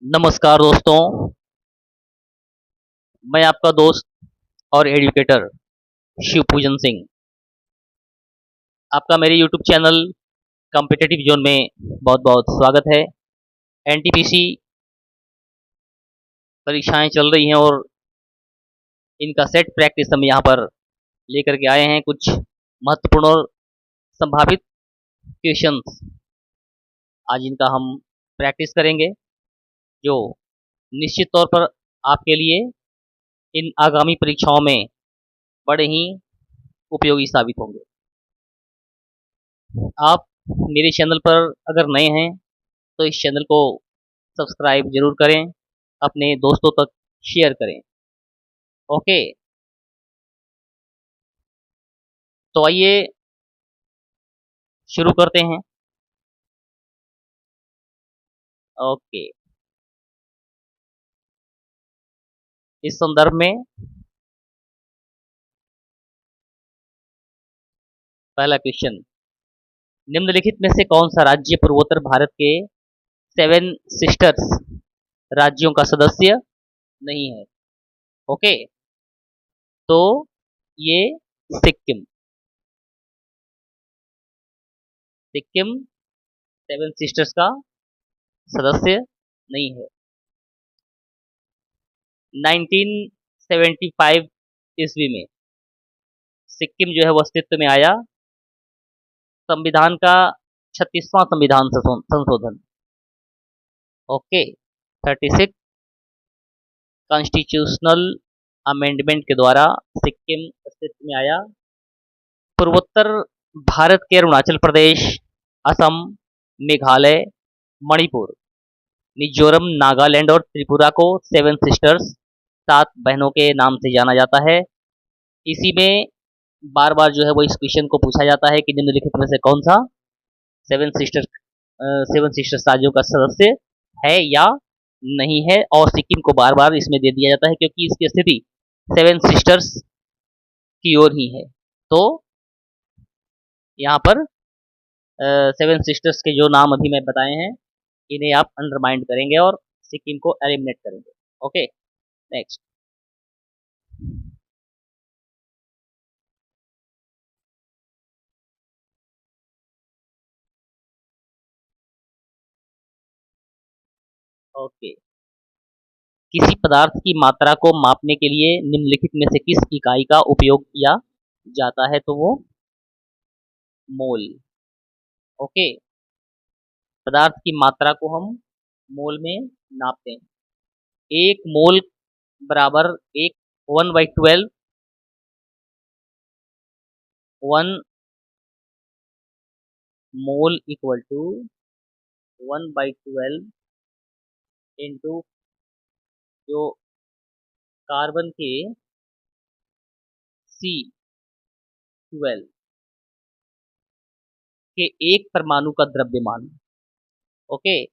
नमस्कार दोस्तों। मैं आपका दोस्त और एजुकेटर शिवपूजन सिंह आपका मेरे यूट्यूब चैनल कॉम्पिटिटिव जोन में बहुत बहुत स्वागत है। एनटीपीसी परीक्षाएं चल रही हैं और इनका सेट प्रैक्टिस हम यहाँ पर लेकर के आए हैं। कुछ महत्वपूर्ण और संभावित क्वेश्चंस आज इनका हम प्रैक्टिस करेंगे, जो निश्चित तौर पर आपके लिए इन आगामी परीक्षाओं में बड़े ही उपयोगी साबित होंगे। आप मेरे चैनल पर अगर नए हैं तो इस चैनल को सब्सक्राइब जरूर करें, अपने दोस्तों तक शेयर करें। ओके, तो आइए शुरू करते हैं। ओके, इस संदर्भ में पहला क्वेश्चन, निम्नलिखित में से कौन सा राज्य पूर्वोत्तर भारत के सेवन सिस्टर्स राज्यों का सदस्य नहीं है? ओके, तो ये सिक्किम सिक्किम सेवन सिस्टर्स का सदस्य नहीं है। 1975 ईस्वी में सिक्किम जो है वो अस्तित्व में आया। संविधान का 36वां संविधान संशोधन, ओके, 36 कॉन्स्टिट्यूशनल अमेंडमेंट के द्वारा सिक्किम अस्तित्व में आया। पूर्वोत्तर भारत के अरुणाचल प्रदेश, असम, मेघालय, मणिपुर, मिजोरम, नागालैंड और त्रिपुरा को सेवन सिस्टर्स, सात बहनों के नाम से जाना जाता है। इसी में बार बार जो है वो इस क्वेश्चन को पूछा जाता है कि निम्नलिखित में से कौन सा सेवन सिस्टर्स राज्यों का सदस्य है या नहीं है, और सिक्किम को बार बार इसमें दे दिया जाता है क्योंकि इसकी स्थिति सेवन सिस्टर्स की ओर ही है। तो यहाँ पर सेवन सिस्टर्स के जो नाम अभी मैं बताए हैं इन्हें आप अंडरमाइंड करेंगे और सिक्किम को एलिमिनेट करेंगे। Okay, next. ओके, किसी पदार्थ की मात्रा को मापने के लिए निम्नलिखित में से किस इकाई का उपयोग किया जाता है? तो वो मोल। ओके, पदार्थ की मात्रा को हम मोल में नापते हैं। एक मोल बराबर एक 1/12 one mole equal to 1/12 into जो कार्बन के C12 के एक परमाणु का द्रव्यमान। ओके,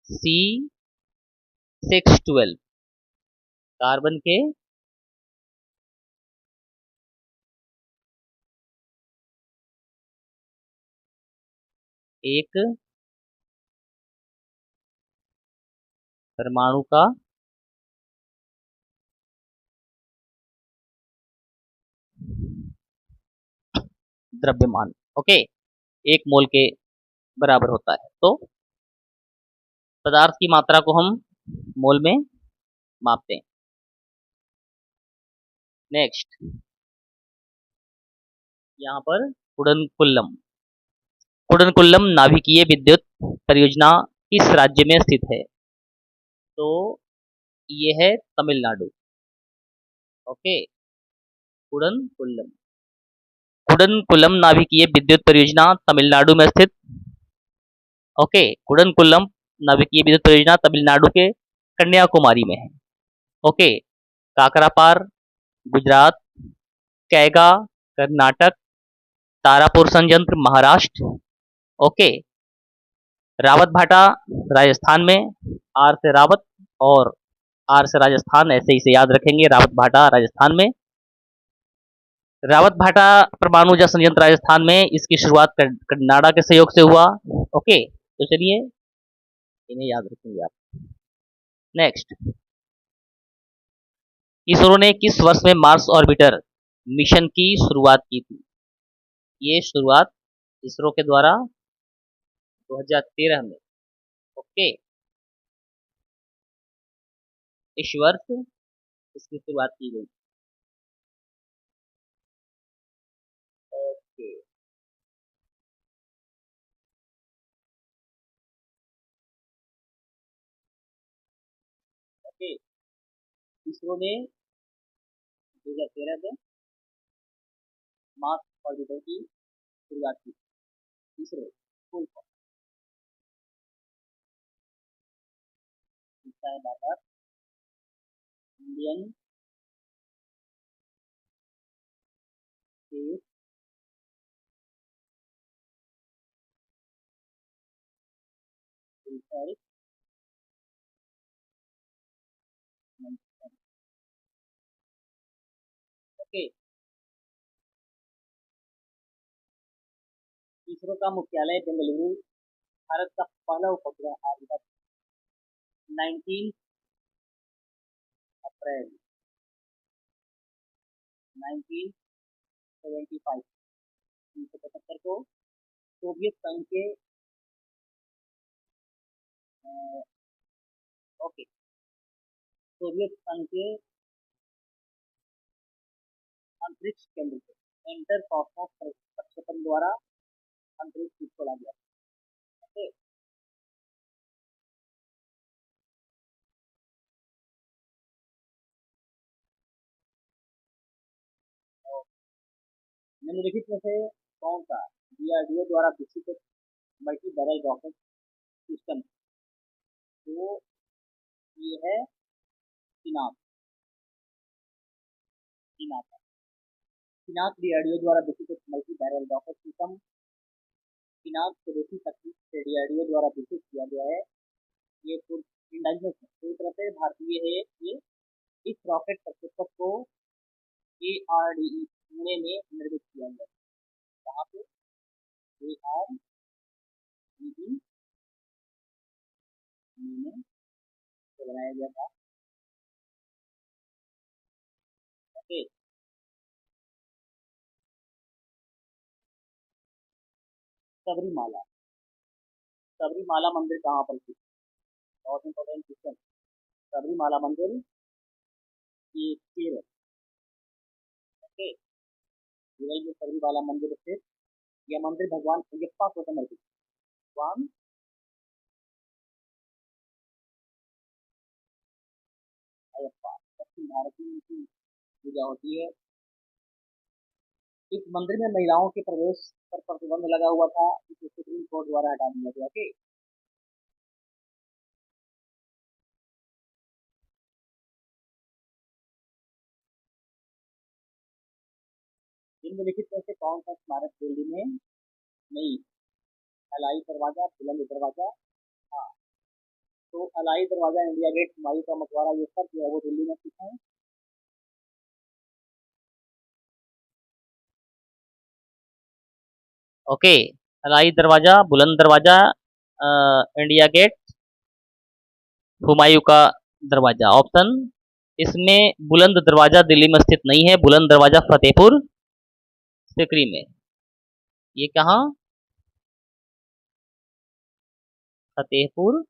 C612 कार्बन के एक परमाणु का द्रव्यमान, ओके, एक मोल के बराबर होता है। तो पदार्थ की मात्रा को हम मोल में मापते हैं। नेक्स्ट, यहाँ पर कुडनकुल्लम कुडनकुल्लम नाभिकीय विद्युत परियोजना किस राज्य में स्थित है? तो ये है तमिलनाडु। ओके, कुडनकुल्लम कुडनकुल्लम नाभिकीय विद्युत परियोजना तमिलनाडु में स्थित। ओके, कुडनकुल्लम नाभिकीय विद्युत परियोजना तमिलनाडु के कन्याकुमारी में है। ओके, काकरापार गुजरात, कैगा कर्नाटक, तारापुर संयंत्र महाराष्ट्र। ओके, रावत भाटा राजस्थान में, आर से रावत और आर से राजस्थान, ऐसे इसे याद रखेंगे, रावत भाटा राजस्थान में। रावत भाटा परमाणु ऊर्जा संयंत्र राजस्थान में, इसकी शुरुआत कनाडा के सहयोग से हुआ। ओके, तो चलिए इन्हें याद रखेंगे आप। नेक्स्ट, इसरो ने किस वर्ष में मार्स ऑर्बिटर मिशन की शुरुआत की थी? ये शुरुआत इसरो के द्वारा 2013 में। ओके, इस वर्ष इसकी शुरुआत की गई। ओके, ओके, इसरो ने 2013 में मार्स ऑर्बिटर की शुरुआत की। इसरो फुल फॉर्म है बात Indian space research management. Okay, ISRO का मुख्यालय बेंगलुरु। भारत का पहला उपग्रह आर्यभट्ट 19 अप्रैल 1975 1975 को सोवियत संघ के ओके सोवियत संघ के अंतरिक्ष केंद्र से इंटर कॉस्मोस प्रक्षेपण द्वारा अंतरिक्ष में छोड़ा गया। ओके, निम्नलिखित में से कौन सा डीआरडीओ द्वारा विकसित मल्टी बैरल रॉकेट सिस्टम? तो ये है पिनाक। पिनाक पिनाक डीआरडीओ द्वारा विकसित multi barrel rocket system. Pinaka स्वदेशी तकनीक से डीआरडीओ द्वारा विकसित किया गया है। ये इंडाइजस है, पूरी तरह से भारतीय है ये। इस रॉकेट प्रक्षेपक को ARDE पुणे में निर्मित किया गया। कहाँ पे? ARDE में बनाया गया था। ओके, सबरीमाला सबरीमाला मंदिर कहाँ पर स्थित? बहुत इंपॉर्टेंट क्वेश्चन। सबरीमाला मंदिर ये केरल। ओके, केरल में सबरीमाला मंदिर स्थित। यह मंदिर भगवान अयप्पा को समर्पित। भगवान अयप्पा दक्षिण भारत में इनकी पूजा होती है। इस मंदिर में महिलाओं के प्रवेश पर प्रतिबंध लगा हुआ था, इसे सुप्रीम कोर्ट द्वारा हटा दिया गया। ओके, निम्नलिखित में से कौन सा स्मारक दिल्ली में नहीं? अलाई दरवाजा, बुलंद दरवाजा। हाँ, तो अलाई दरवाजा, इंडिया गेट, हुमायूं का मकबरा, ये सब जो है वो दिल्ली में स्थित है। ओके, अलाई दरवाजा, बुलंद दरवाजा, इंडिया गेट, हुमायूं का दरवाजा। ऑप्शन इसमें बुलंद दरवाजा दिल्ली में स्थित नहीं है। बुलंद दरवाजा फतेहपुर सीकरी में। ये कहाँ? फतेहपुर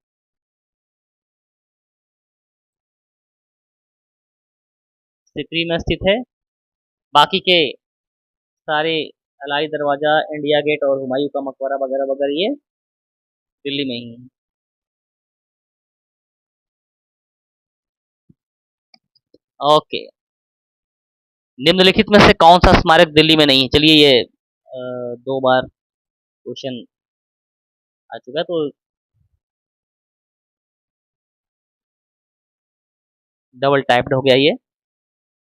सीकरी में स्थित है। बाकी के सारे अलाई दरवाजा, इंडिया गेट और हुमायूं का मकबरा वगैरह वगैरह ये दिल्ली में ही है। ओके, निम्नलिखित में से कौन सा स्मारक दिल्ली में नहीं है? चलिए ये 2 बार क्वेश्चन आ चुका है, तो डबल टाइप्ड हो गया ये।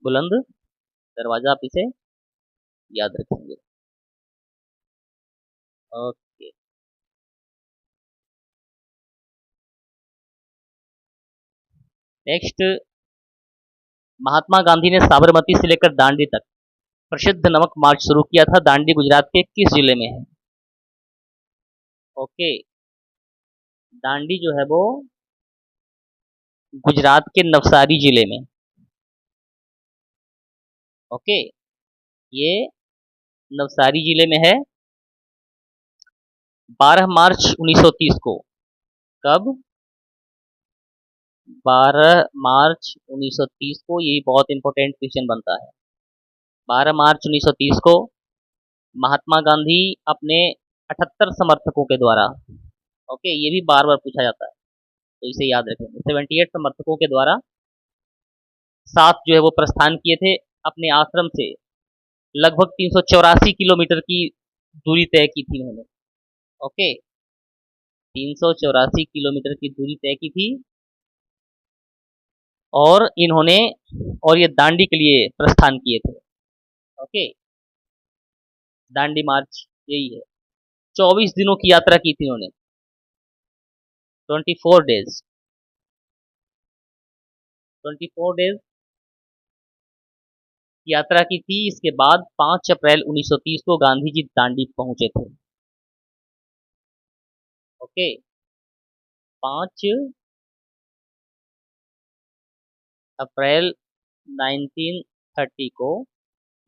बुलंद दरवाजा, आप इसे याद रखेंगे। ओके, नेक्स्ट, महात्मा गांधी ने साबरमती से लेकर दांडी तक प्रसिद्ध नमक मार्च शुरू किया था। दांडी गुजरात के किस जिले में है? ओके, दांडी जो है वो गुजरात के नवसारी जिले में। ओके, ये नवसारी जिले में है। 12 मार्च 1930 को। कब? 12 मार्च 1930 को। ये बहुत इंपॉर्टेंट क्वेश्चन बनता है। 12 मार्च 1930 को महात्मा गांधी अपने 78 समर्थकों के द्वारा, ओके, ये भी बार बार पूछा जाता है तो इसे याद रखेंगे, 78 समर्थकों के द्वारा साथ जो है वो प्रस्थान किए थे अपने आश्रम से। लगभग 384 किलोमीटर की दूरी तय की थी उन्होंने। ओके, 384 किलोमीटर की दूरी तय की थी और इन्होंने, और ये दांडी के लिए प्रस्थान किए थे। ओके, दांडी मार्च यही है। 24 दिनों की यात्रा की थी उन्होंने, 24 डेज, 24 डेज की यात्रा की थी। इसके बाद 5 अप्रैल 1930 को गांधी जी दांडी पहुंचे थे। ओके, 5 अप्रैल 1930 को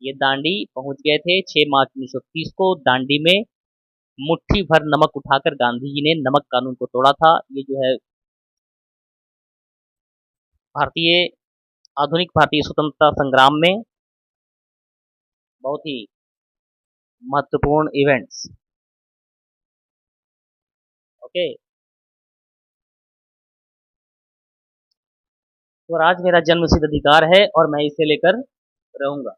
ये दांडी पहुंच गए थे। 6 मार्च 1930 को दांडी में मुट्ठी भर नमक उठाकर गांधी जी ने नमक कानून को तोड़ा था। ये जो है भारतीय, आधुनिक भारतीय स्वतंत्रता संग्राम में बहुत ही महत्वपूर्ण इवेंट्स। ओके, स्वराज मेरा जन्मसिद्ध अधिकार है और मैं इसे लेकर रहूंगा।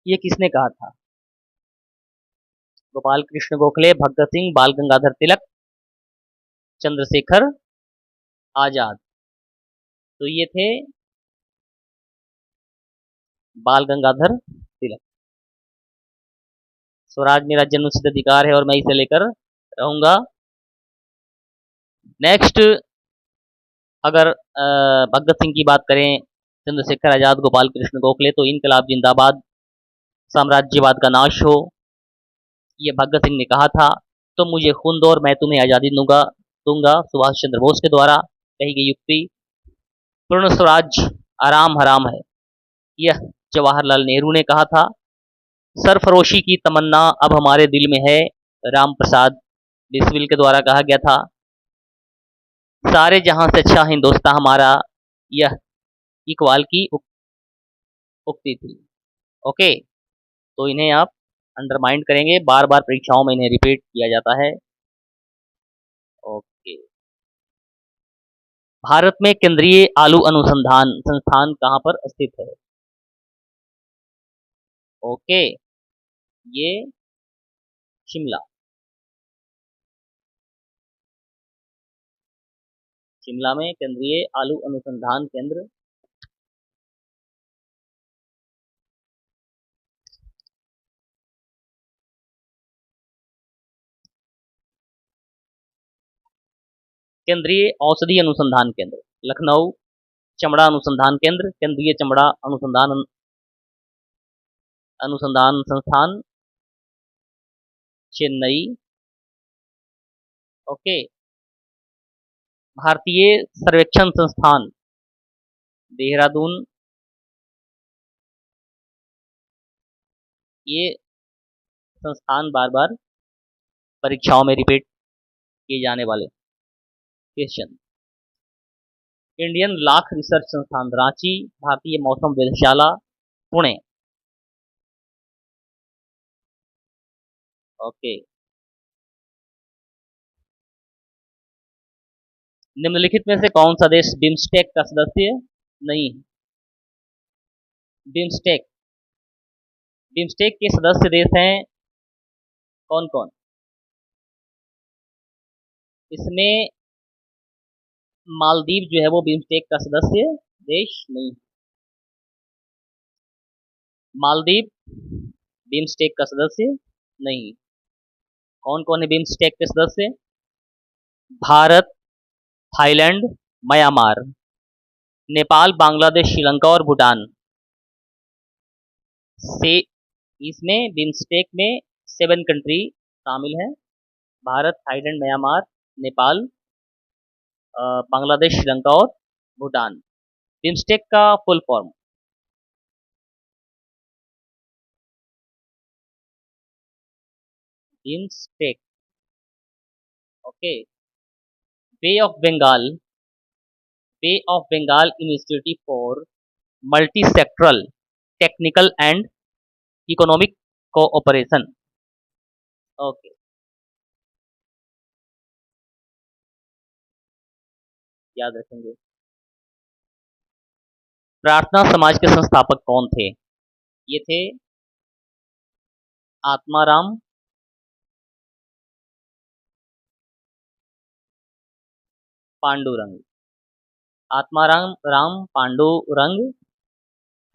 ये किसने कहा था? गोपाल कृष्ण गोखले, भगत सिंह, बाल गंगाधर तिलक, चंद्रशेखर आजाद। तो ये थे बाल गंगाधर तिलक। स्वराज मेरा जन्मसिद्ध अधिकार है और मैं इसे लेकर रहूंगा। नेक्स्ट, अगर भगत सिंह की बात करें, चंद्रशेखर आजाद, गोपाल कृष्ण गोखले, तो इनकलाब जिंदाबाद, साम्राज्यवाद का नाश हो, ये भगत सिंह ने कहा था। तो मुझे खून दो और मैं तुम्हें आज़ादी दूंगा दूंगा सुभाष चंद्र बोस के द्वारा कही गई युक्ति। पूर्ण स्वराज आराम हराम है, यह जवाहरलाल नेहरू ने कहा था। सरफरोशी की तमन्ना अब हमारे दिल में है, राम प्रसाद बिस्मिल के द्वारा कहा गया था। सारे जहां से अच्छा हिंदुस्तान हमारा, यह इकबाल की उक्ति थी। ओके, तो इन्हें आप अंडरमाइन करेंगे, बार बार परीक्षाओं में इन्हें रिपीट किया जाता है। ओके, भारत में केंद्रीय आलू अनुसंधान संस्थान कहां पर स्थित है? ओके, ये शिमला, शिमला में केंद्रीय आलू अनुसंधान केंद्र। केंद्रीय औषधि अनुसंधान केंद्र लखनऊ, चमड़ा अनुसंधान केंद्र, केंद्रीय चमड़ा अनुसंधान अनुसंधान संस्थान चेन्नई। ओके, भारतीय सर्वेक्षण संस्थान देहरादून। ये संस्थान बार बार परीक्षाओं में रिपीट किए जाने वाले क्वेश्चन। इंडियन लाख रिसर्च संस्थान रांची, भारतीय मौसम वेधशाला पुणे। ओके, निम्नलिखित में से कौन सा देश बिम्स्टेक का सदस्य नहीं है? बिम्स्टेक, बिम्स्टेक के सदस्य देश हैं कौन कौन? इसमें मालदीव जो है वो बिम्स्टेक का सदस्य देश नहीं है। मालदीव बिम्स्टेक का सदस्य नहीं। कौन कौन है बिम्स्टेक के सदस्य? भारत, थाईलैंड, म्यांमार, नेपाल, बांग्लादेश, श्रीलंका और भूटान से। इसमें बिम्स्टेक में 7 कंट्री शामिल हैं: भारत, थाईलैंड, म्यांमार, नेपाल बांग्लादेश, श्रीलंका और भूटान। बिम्स्टेक का full form. BIMSTEC. Okay. Bay of Bengal. Bay of Bengal initiative for multi sectoral technical and economic cooperation. Okay. याद रखेंगे। प्रार्थना समाज के संस्थापक कौन थे? ये थे आत्माराम पांडुरंग। आत्माराम राम पांडुरंग।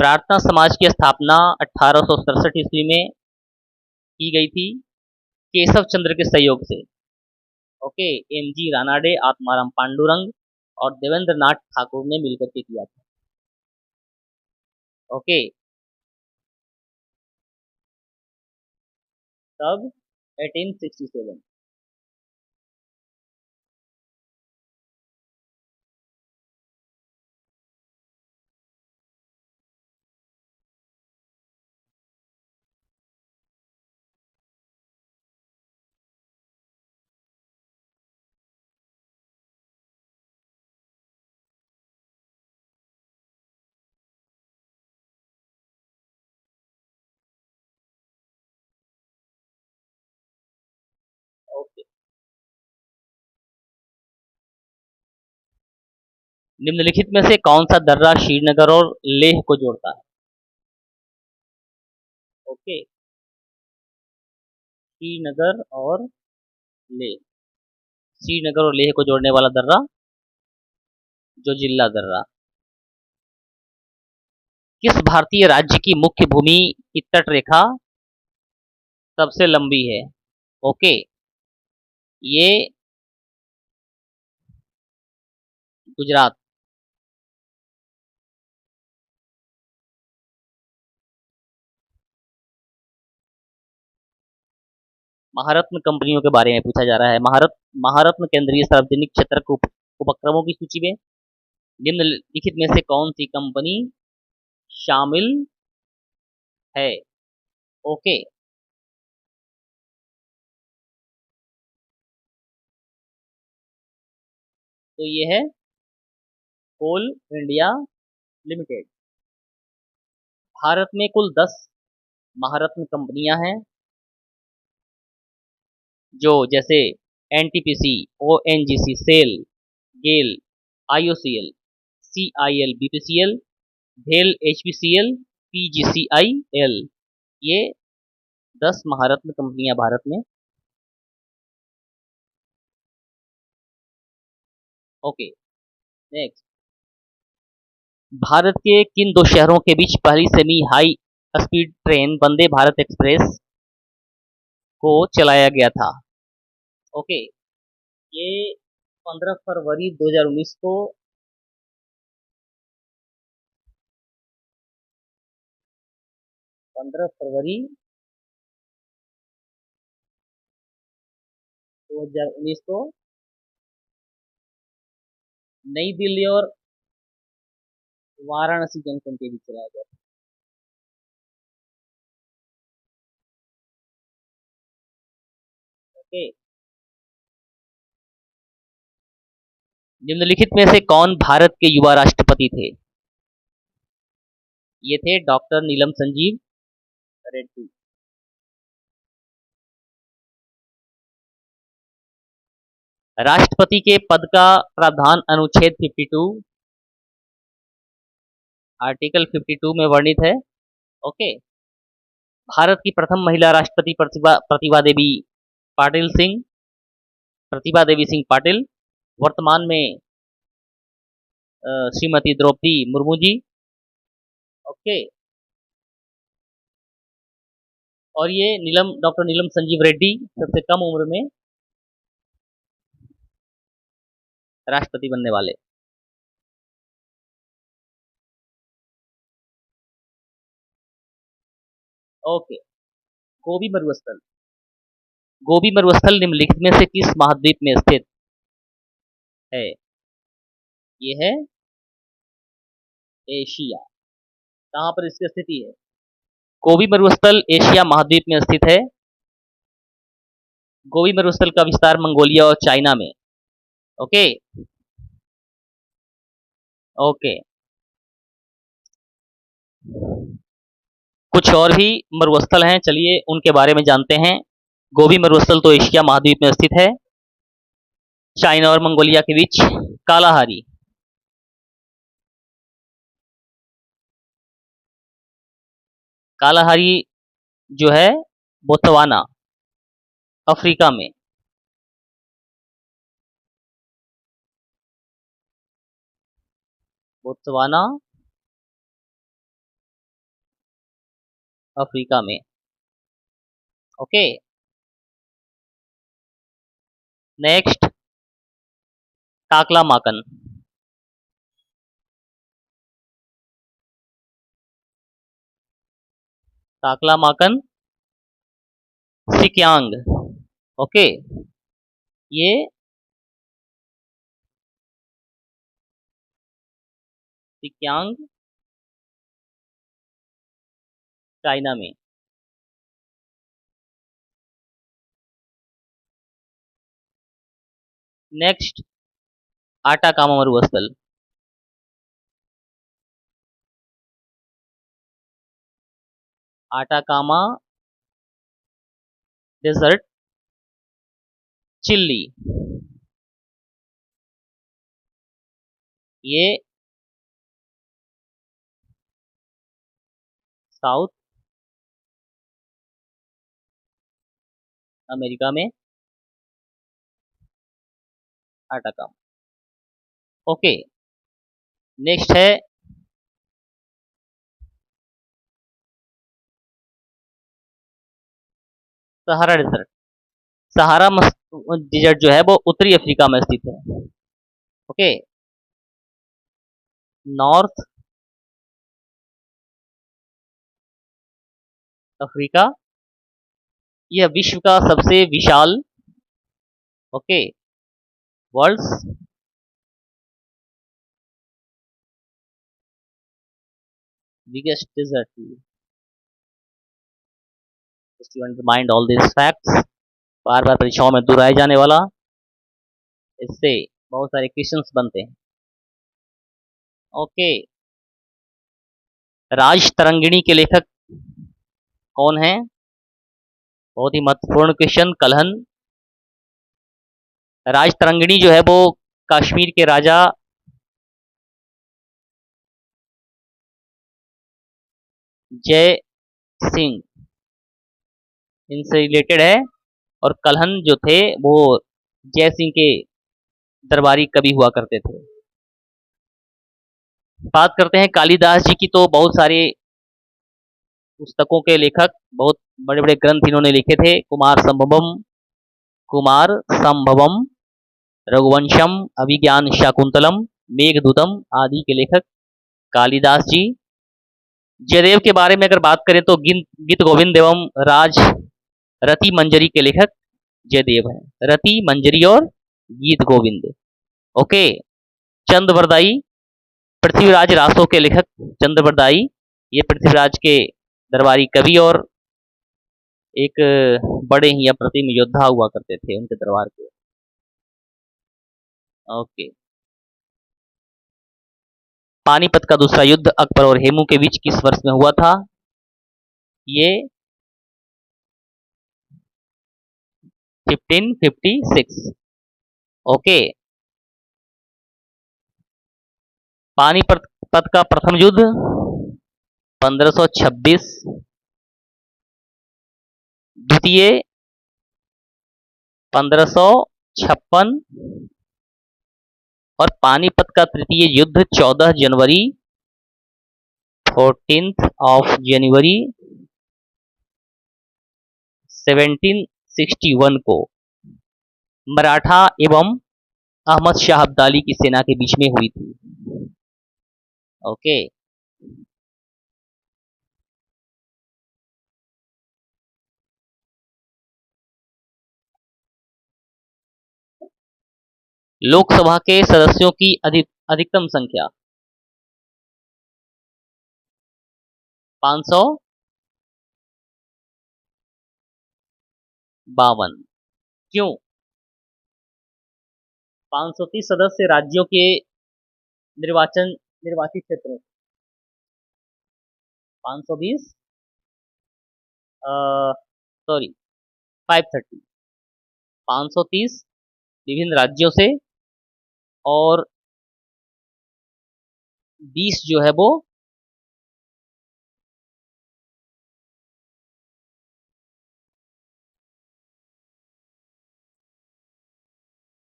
प्रार्थना समाज की स्थापना 1867 ईस्वी में की गई थी केशव चंद्र के सहयोग से। Okay. M G Ranade, Atmaram Pandurang और देवेंद्र नाथ ठाकुर ने मिलकर के किया था। ओके। तब 1867। ओके। निम्नलिखित में से कौन सा दर्रा श्रीनगर और लेह को जोड़ता है? ओके। श्रीनगर और लेह। श्रीनगर और लेह को जोड़ने वाला दर्रा जोजिल्ला दर्रा। किस भारतीय राज्य की मुख्य भूमि की तट रेखा सबसे लंबी है? ओके। ये गुजरात। महारत्न कंपनियों के बारे में पूछा जा रहा है। महारत्न केंद्रीय सार्वजनिक क्षेत्र के उपक्रमों की सूची में निम्नलिखित में से कौन सी कंपनी शामिल है? ओके। तो ये है कोल इंडिया लिमिटेड। भारत में कुल 10 महारत्न कंपनियां हैं, जो जैसे एनटीपीसी, ओएनजीसी, सेल, गेल, आईओसीएल, सीआईएल, बीपीसीएल, भेल, एचपीसीएल, पीजीसीआईएल, ये 10 महारत्न कंपनियां भारत में। ओके। नेक्स्ट। भारत के किन दो शहरों के बीच पहली semi high speed train Vande Bharat express को चलाया गया था? ओके। ये 15 फरवरी 2019 को 15 फरवरी 2019 को नई दिल्ली और वाराणसी जंक्शन के बीच चलाया गया था। ओके। निम्नलिखित में से कौन भारत के युवा राष्ट्रपति थे? ये थे डॉक्टर नीलम संजीव रेड्डी। राष्ट्रपति के पद का प्रावधान अनुच्छेद 52 आर्टिकल 52 में वर्णित है। ओके। भारत की प्रथम महिला राष्ट्रपति प्रतिभा देवी पाटिल सिंह, प्रतिभा देवी सिंह पाटिल, वर्तमान में श्रीमती द्रौपदी मुर्मू जी। ओके। और ये डॉक्टर नीलम संजीव रेड्डी सबसे कम उम्र में राष्ट्रपति बनने वाले। ओके। गोबी मरुस्थल। गोबी मरुस्थल निम्नलिखित में से किस महाद्वीप में स्थित है? ये है एशिया। कहाँ पर इसकी स्थिति है? गोबी मरुस्थल एशिया महाद्वीप में स्थित है। गोबी मरुस्थल का विस्तार मंगोलिया और चाइना में। ओके। ओके। कुछ और भी मरुस्थल हैं, चलिए उनके बारे में जानते हैं। गोबी मरुस्थल तो एशिया महाद्वीप में स्थित है, चाइना और मंगोलिया के बीच। कालाहारी, कालाहारी जो है बोत्सवाना, अफ्रीका में। बोत्सवाना, अफ्रीका में। Okay. Next, Taklamakan. Taklamakan Sinkiang. Okay. ये सिक्यांग चाइना में। नेक्स्ट, आटाकामा मरुस्थल। Atacama desert, Chile. ये साउथ अमेरिका में। आटाकामा। ओके। नेक्स्ट है सहारा डेजर्ट। सहारा डेजर्ट जो है वो उत्तरी अफ्रीका में स्थित है। ओके। नॉर्थ अफ्रीका, यह विश्व का सबसे विशाल, okay, world's biggest desert. Student mind all this facts, बार बार परीक्षाओं में दोहराए जाने वाला, इससे बहुत सारे क्वेश्चंस बनते हैं। ओके। राज तरंगिणी के लेखक कौन है? बहुत ही महत्वपूर्ण क्वेश्चन, कलहन। राज तरंगिणी जो है वो कश्मीर के राजा जय सिंह, इनसे रिलेटेड है। और कलहन जो थे वो जय सिंह के दरबारी कवि हुआ करते थे। बात करते हैं कालिदास जी की, तो बहुत सारे पुस्तकों के लेखक, बहुत बड़े बड़े ग्रंथ इन्होंने लिखे थे। कुमार संभवम, रघुवंशम, अभिज्ञान शाकुंतलम, मेघदूतम आदि के लेखक कालिदास जी। जयदेव के बारे में अगर बात करें तो गीत गोविंद एवं राज रति मंजरी के लेखक जयदेव हैं। रति मंजरी और गीत गोविंद। ओके। चंद्रवरदाई, पृथ्वीराज रासों के लेखक चंद्रवरदाई, ये पृथ्वीराज के दरबारी कवि और एक बड़े ही अप्रतिम योद्धा हुआ करते थे उनके दरबार के। ओके। पानीपत का दूसरा युद्ध अकबर और हेमू के बीच किस वर्ष में हुआ था? ये 1556। ओके। पानीपत का प्रथम युद्ध 1526, द्वितीय 1556, और पानीपत का तृतीय युद्ध 14 जनवरी 14 1761 को मराठा एवं अहमद शाह अब्दाली की सेना के बीच में हुई थी। ओके। लोकसभा के सदस्यों की अधिकतम संख्या 552। क्यों? 530 सदस्य राज्यों के निर्वाचित क्षेत्रों, 520, सॉरी 530, 530 विभिन्न राज्यों से, और 20 जो है वो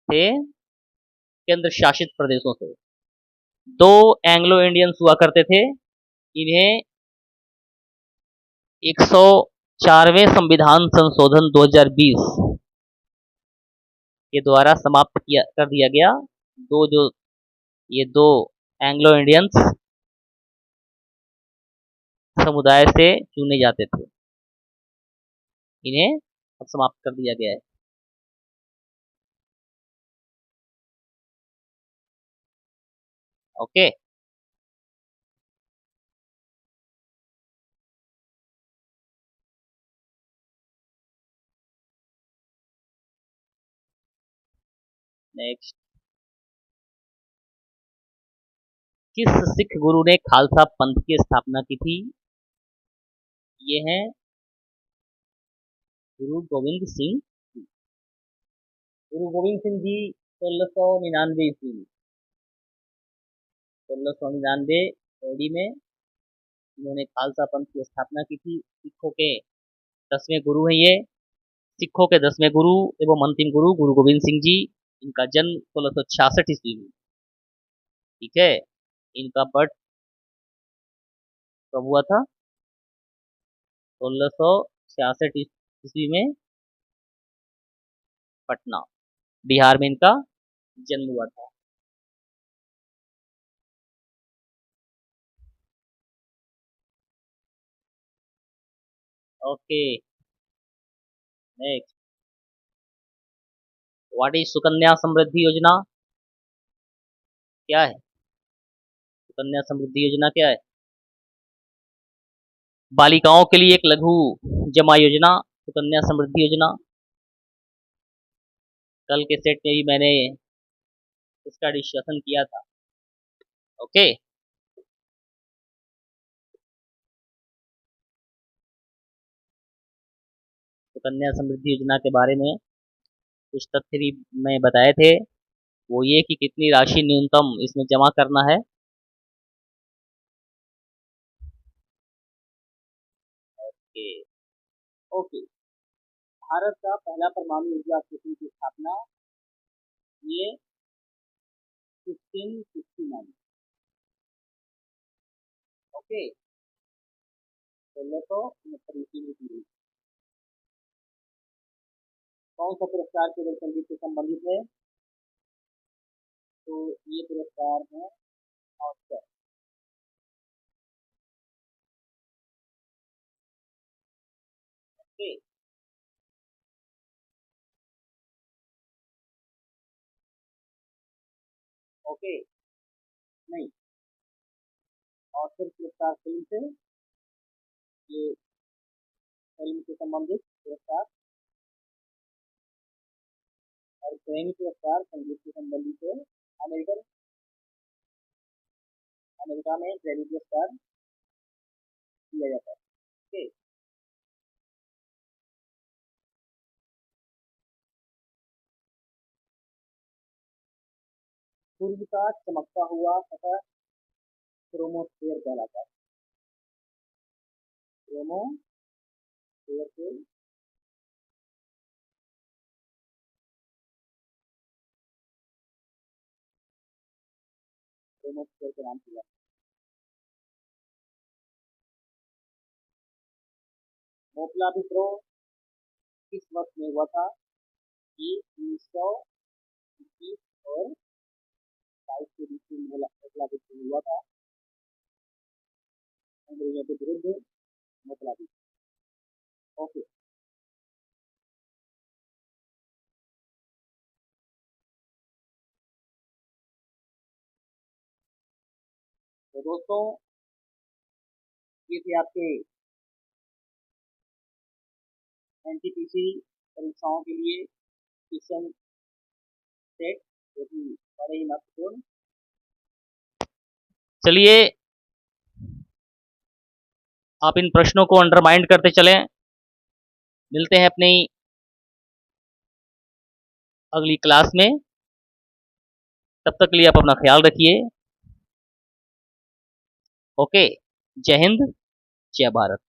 थे केंद्र शासित प्रदेशों से। दो एंग्लो इंडियंस हुआ करते थे, इन्हें 104वें संविधान संशोधन 2020 के द्वारा समाप्त किया कर दिया गया। ये दो एंग्लो इंडियंस समुदाय से चुने जाते थे, इन्हें अब समाप्त कर दिया गया है। Okay, next. किस सिख गुरु ने खालसा पंथ की स्थापना की थी? ये हैं गुरु गोविंद सिंह। गुरु गोविंद सिंह जी 1699 ईस्वी में, 1699 एडी में इन्होंने खालसा पंथ की स्थापना की थी। सिखों के 10वें गुरु हैं ये। सिखों के 10वें गुरु एवं अंतिम गुरु गुरु गोविंद सिंह जी। इनका जन्म 1666 ईस्वी में, ठीक है। इनका बर्थ कब हुआ था? 1666 ईस्वी में, पटना बिहार में इनका जन्म हुआ था। Okay, next. What is Sukanya Samriddhi Yojana? क्या है सुकन्या समृद्धि योजना? क्या है? बालिकाओं के लिए एक लघु जमा योजना, सुकन्या समृद्धि योजना। कल के सेट में भी मैंने इसका डिस्कशन किया था। ओके, सुकन्या समृद्धि योजना के बारे में कुछ तथ्य भी मैं बताए थे। वो ये कि कितनी राशि न्यूनतम इसमें जमा करना है। Okay, okay. भारत का पहला परमाणु ऊर्जा स्टेशन की स्थापना ये 1569, ओके, 1669 ईस्वी में की हुई। कौन सा पुरस्कार केवल संगीत से संबंधित है? तो ये पुरस्कार है ऑस्कर। ओके, ओके, नहीं, ऑस्कर पुरस्कार फिल्म से, ये फिल्म से संबंधित पुरस्कार, और ग्रैमी पुरस्कार संगीत से संबंधित है। अमेरिकन अमेरिका में ग्रैमी पुरस्कार दिया जाता है। ओके, सूर्य का चमकता हुआ सतह क्रोमोस्फेयर कहलाता है। क्रोमोस्फेयर के क्रोमोस्फेयर के नाम से जाना। मोपला विद्रोह किस वर्ष में हुआ था? ये 1921 और 22 के बीच में मोपला विद्रोह हुआ था, अंग्रेजों के विरुद्ध मोपला विद्रोह। ओके, तो दोस्तों ये थे आपके एनटीपीसी परीक्षाओं के लिए क्वेश्चन सेट, जो कि बड़े ही महत्वपूर्ण। चलिए आप इन प्रश्नों को अंडरमाइंड करते चलें। मिलते हैं अपनी अगली क्लास में। तब तक के लिए आप अपना ख्याल रखिए। ओके, जय हिंद, जय भारत।